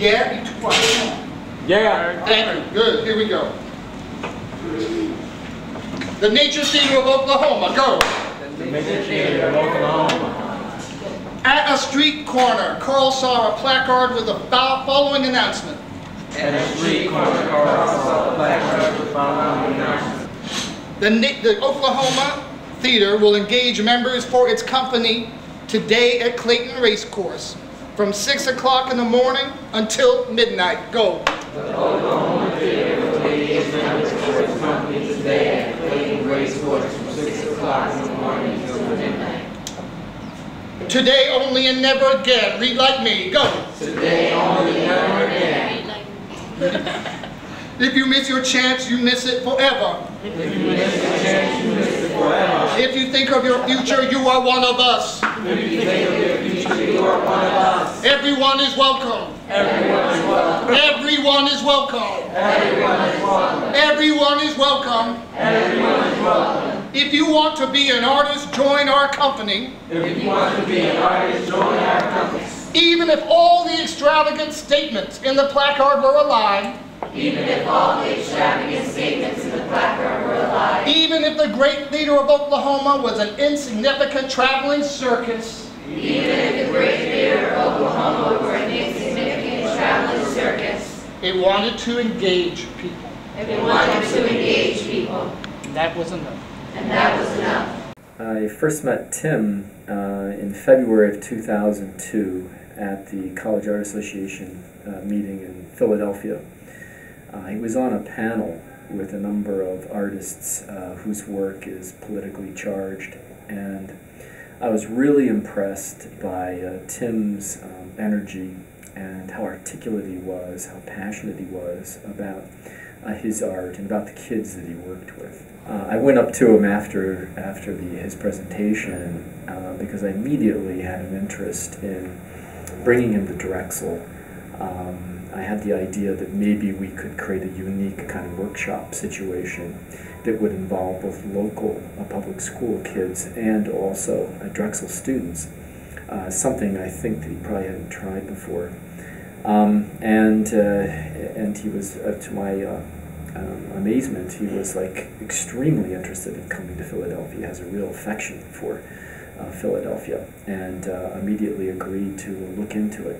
Yeah, you too quiet. Yeah. Thank you. Good. Here we go. The Nature Theater of Oklahoma. Go. The Nature Theater of Oklahoma. At a street corner, Carl saw a placard with the following announcement. At a street corner, Carl saw a placard with the following announcement. The Oklahoma Theater will engage members for its company today at Clayton Racecourse from 6 o'clock in the morning until midnight. Go. The Oklahoma Theater will engage members for its company today at Clayton Racecourse from 6 o'clock in the morning until midnight. Today only and never again. Read like me. Go. Today only and never again. If you miss your chance, you miss it forever. If you miss your chance, you miss it forever. If you think of your future, you are one of us. If you think of your future, you are one of us. Everyone is welcome. Everyone is welcome. Everyone is welcome. Everyone is welcome. Everyone is welcome. Everyone is welcome. If you want to be an artist, join our company. If you want to be an artist, join our company. Even if all the extravagant statements in the placard were a lie. Even if all the extravagant statements in the placard were a lie. Even if the Great Theater of Oklahoma was an insignificant traveling circus. Even if the Great Theater of Oklahoma were an insignificant traveling circus. It wanted to engage people. It wanted to engage people. And that was enough. And that was enough. I first met Tim in February of 2002 at the College Art Association meeting in Philadelphia. He was on a panel with a number of artists whose work is politically charged, and I was really impressed by Tim's energy and how articulate he was, how passionate he was about his art and about the kids that he worked with. I went up to him after his presentation because I immediately had an interest in bringing him to Drexel. I had the idea that maybe we could create a unique kind of workshop situation that would involve both local public school kids and also Drexel students, something I think that he probably hadn't tried before. And he was, to my amazement, he was like extremely interested in coming to Philadelphia. He has a real affection for Philadelphia, and immediately agreed to look into it.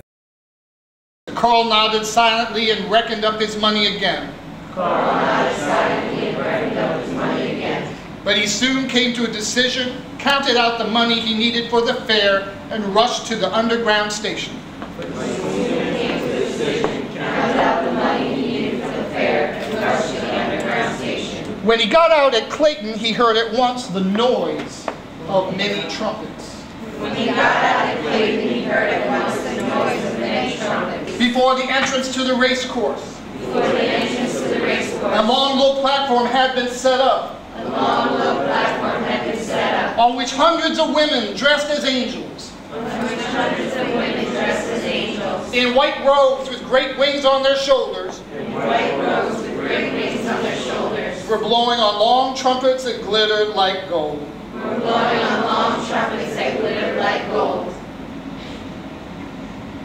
Carl nodded silently and reckoned up his money again. Carl nodded silently and reckoned up his money again. But he soon came to a decision, counted out the money he needed for the fare, and rushed to the underground station. But he soon came to a decision, counted out the money he needed for the fare, and rushed to the underground station. When he got out at Clayton, he heard at once the noise of many trumpets. When he got out at Clayton, he heard at once the noise of many trumpets. Before the entrance to the race course, Before the entrance to the race course, a long low platform had been set up, a long low platform had been set up, on which hundreds of women dressed as angels, on which hundreds of women dressed as angels, in white robes with great wings on their shoulders, in white robes with great wings on their shoulders, were blowing on long trumpets that glittered like gold. were blowing on long trumpets that glittered like gold.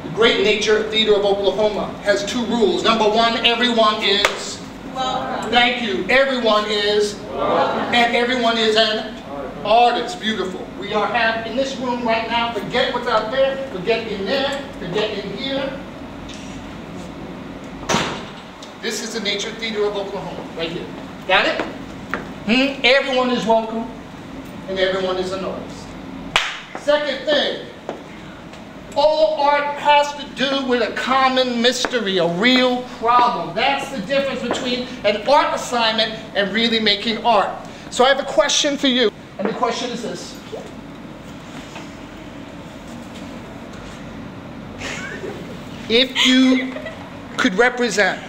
The Great Nature Theater of Oklahoma has two rules. Number one, everyone is welcome. Thank you. Everyone is welcome. And everyone is an artist. Beautiful. We are in this room right now. Forget what's out there. Forget in there. Forget in here. This is the Nature Theater of Oklahoma, right here. Got it? Everyone is welcome, and everyone is an artist. Second thing, all art has to do with a common mystery, a real problem. That's the difference between an art assignment and really making art. So I have a question for you, and the question is this. If you could represent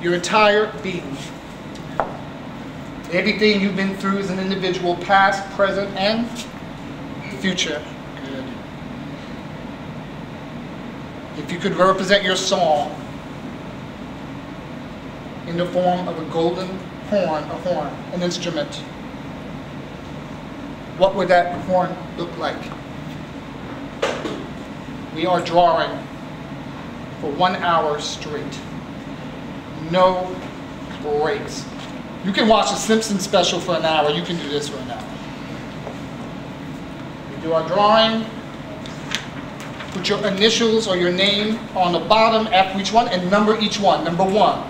your entire being, everything you've been through as an individual, past, present, and future. Good. If you could represent your song in the form of a golden horn, an instrument, what would that horn look like? We are drawing for 1 hour straight. No breaks. You can watch a Simpsons special for an hour. You can do this for an hour. We do our drawing. Put your initials or your name on the bottom after each one and number each one. Number 1.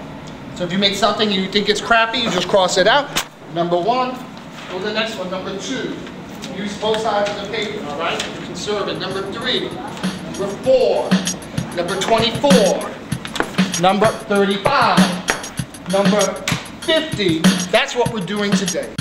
So if you make something and you think it's crappy, you just cross it out. Number 1. Go to the next one. Number 2. Use both sides of the paper, all right? You can serve it. Number 3. Number 4. Number 24. Number 35. Number 50. That's what we're doing today.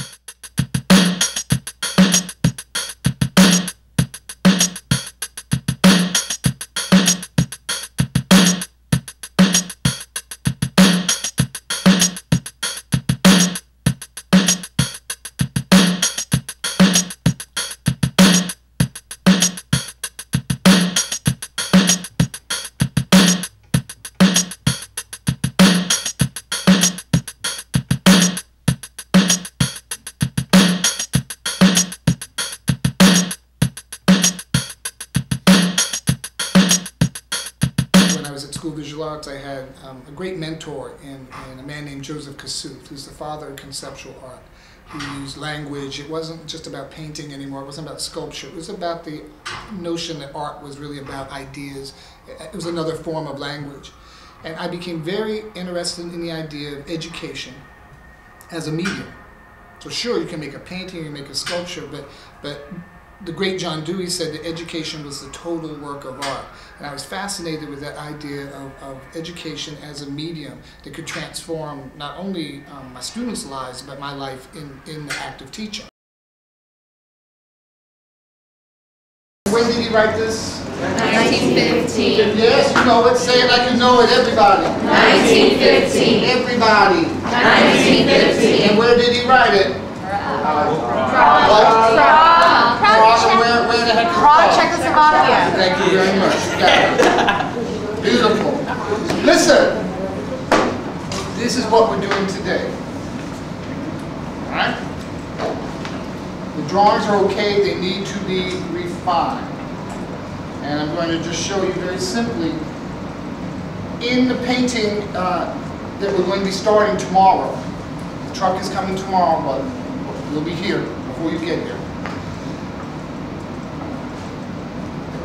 Visual arts, I had a great mentor in a man named Joseph Kassouf, who's the father of conceptual art. He used language. It wasn't just about painting anymore. It wasn't about sculpture. It was about the notion that art was really about ideas. It was another form of language. And I became very interested in the idea of education as a medium. So sure, you can make a painting, you can make a sculpture, but the great John Dewey said that education was the total work of art. And I was fascinated with that idea of education as a medium that could transform not only my students' lives, but my life in the act of teaching. When did he write this? 1915. Yes, you know it. Say it like you know it, everybody. 1915. Everybody. 1915. And where did he write it? Where the heck is Prague? Czechoslovakia. Thank you very much. You got it. Beautiful. Listen, this is what we're doing today. Alright? The drawings are okay, they need to be refined. And I'm going to just show you very simply in the painting that we're going to be starting tomorrow. The truck is coming tomorrow, but you'll be here before you get here.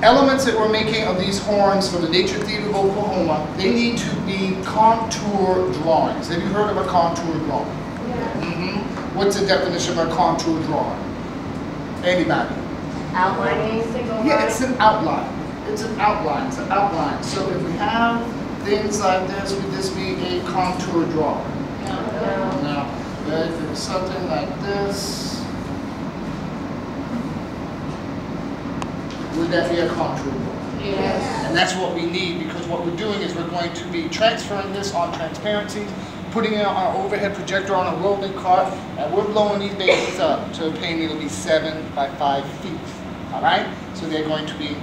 Elements that we're making of these horns for the Nature Theater of Oklahoma, they need to be contour drawings. Have you heard of a contour drawing? Yeah. What's the definition of a contour drawing? Anybody? Outlining. Yeah, it's an outline. It's an outline. It's an outline. So if we have things like this, would this be a contour drawing? No. No. But if it was something like this, would that be a contour drawing? Yes. And that's what we need, because what we're doing is we're going to be transferring this on transparencies, putting it on our overhead projector on a rolling cart, and we're blowing these babies up to a painting that'll be 7 by 5 feet. All right? So they're going to be.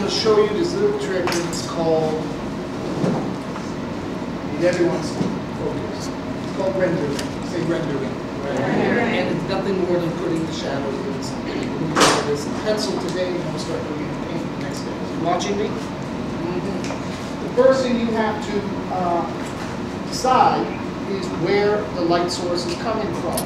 Show you this little trick that's called, everyone's focus. It's called rendering. Say rendering. And it's nothing more than putting the shadows in something. This pencil today, and we'll start doing the paint the next day. You watching me? The first thing you have to decide is where the light source is coming from.